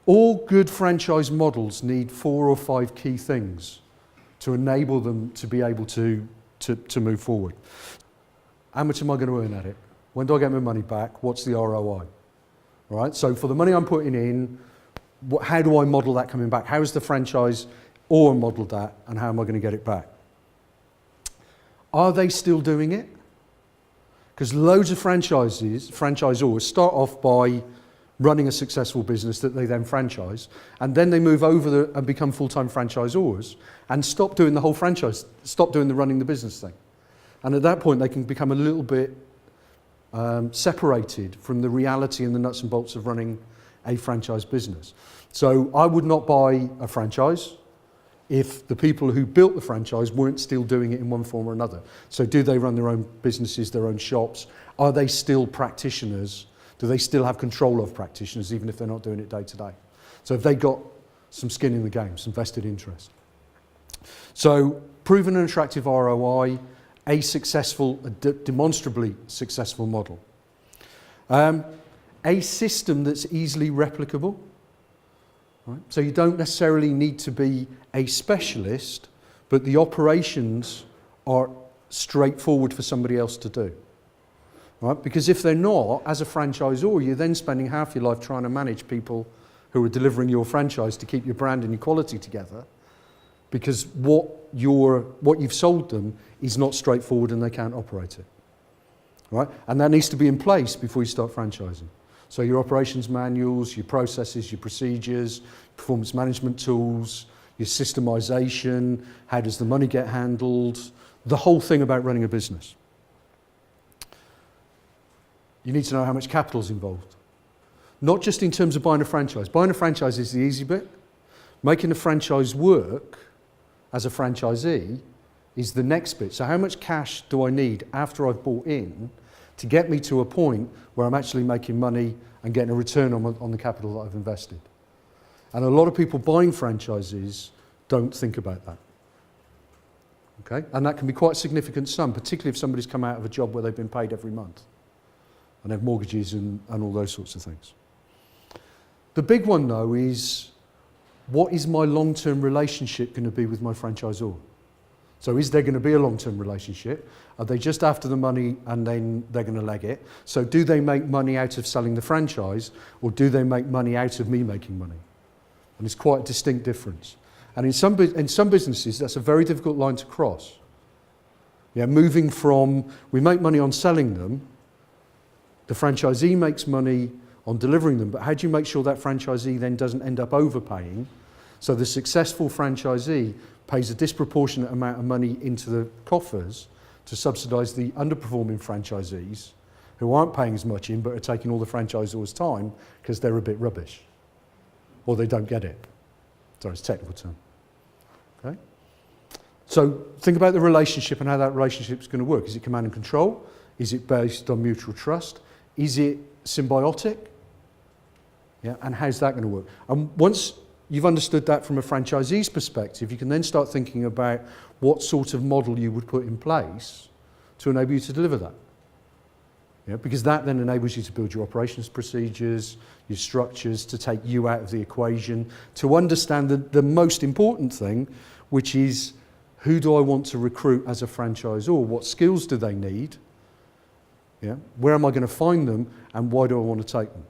All good franchise models need 4 or 5 key things to enable them to be able to move forward. How much am I going to earn at it? When do I get my money back? What's the ROI? All right, so for the money I'm putting in, how do I model that coming back? How is the franchisor modelled that, and how am I going to get it back? Are they still doing it? Because loads of franchisors start off by running a successful business that they then franchise, and then they move over and become full-time franchisors and stop doing the whole franchise, stop doing the running the business thing. And at that point, they can become a little bit separated from the reality and the nuts and bolts of running a franchise business. So I would not buy a franchise if the people who built the franchise weren't still doing it in one form or another. So do they run their own businesses, their own shops? Are they still practitioners? Do they still have control of practitioners, even if they're not doing it day to day? So have they got some skin in the game, some vested interest? So proven and attractive ROI, a successful, demonstrably successful model. A system that's easily replicable. Right? So you don't necessarily need to be a specialist, but the operations are straightforward for somebody else to do. Right? Because if they're not, as a franchisor, you're then spending half your life trying to manage people who are delivering your franchise to keep your brand and your quality together, because what you've sold them is not straightforward and they can't operate it. Right? And that needs to be in place before you start franchising. So your operations manuals, your processes, your procedures, performance management tools, your systemization, how does the money get handled, the whole thing about running a business. You need to know how much capital is involved. Not just in terms of buying a franchise. Buying a franchise is the easy bit. Making a franchise work as a franchisee is the next bit. So how much cash do I need after I've bought in to get me to a point where I'm actually making money and getting a return on the capital that I've invested? And a lot of people buying franchises don't think about that. Okay? And that can be quite a significant sum, particularly if somebody's come out of a job where they've been paid every month and have mortgages and all those sorts of things. The big one, though, is what is my long-term relationship going to be with my franchisor? So is there going to be a long-term relationship? Are they just after the money and then they're going to leg it? So do they make money out of selling the franchise, or do they make money out of me making money? And it's quite a distinct difference. And in some businesses, that's a very difficult line to cross. Yeah, moving from we make money on selling them, the franchisee makes money on delivering them, but how do you make sure that franchisee then doesn't end up overpaying? So the successful franchisee pays a disproportionate amount of money into the coffers to subsidise the underperforming franchisees who aren't paying as much in but are taking all the franchisor's time because they're a bit rubbish or they don't get it. Sorry, it's a technical term. Okay? So think about the relationship and how that relationship is going to work. Is it command and control? Is it based on mutual trust? Is it symbiotic? Yeah, and how's that going to work? And once you've understood that from a franchisee's perspective, you can then start thinking about what sort of model you would put in place to enable you to deliver that. Yeah, because that then enables you to build your operations procedures, your structures, to take you out of the equation, to understand the most important thing, which is who do I want to recruit as a franchisor? What skills do they need? Yeah, where am I going to find them, and why do I want to take them?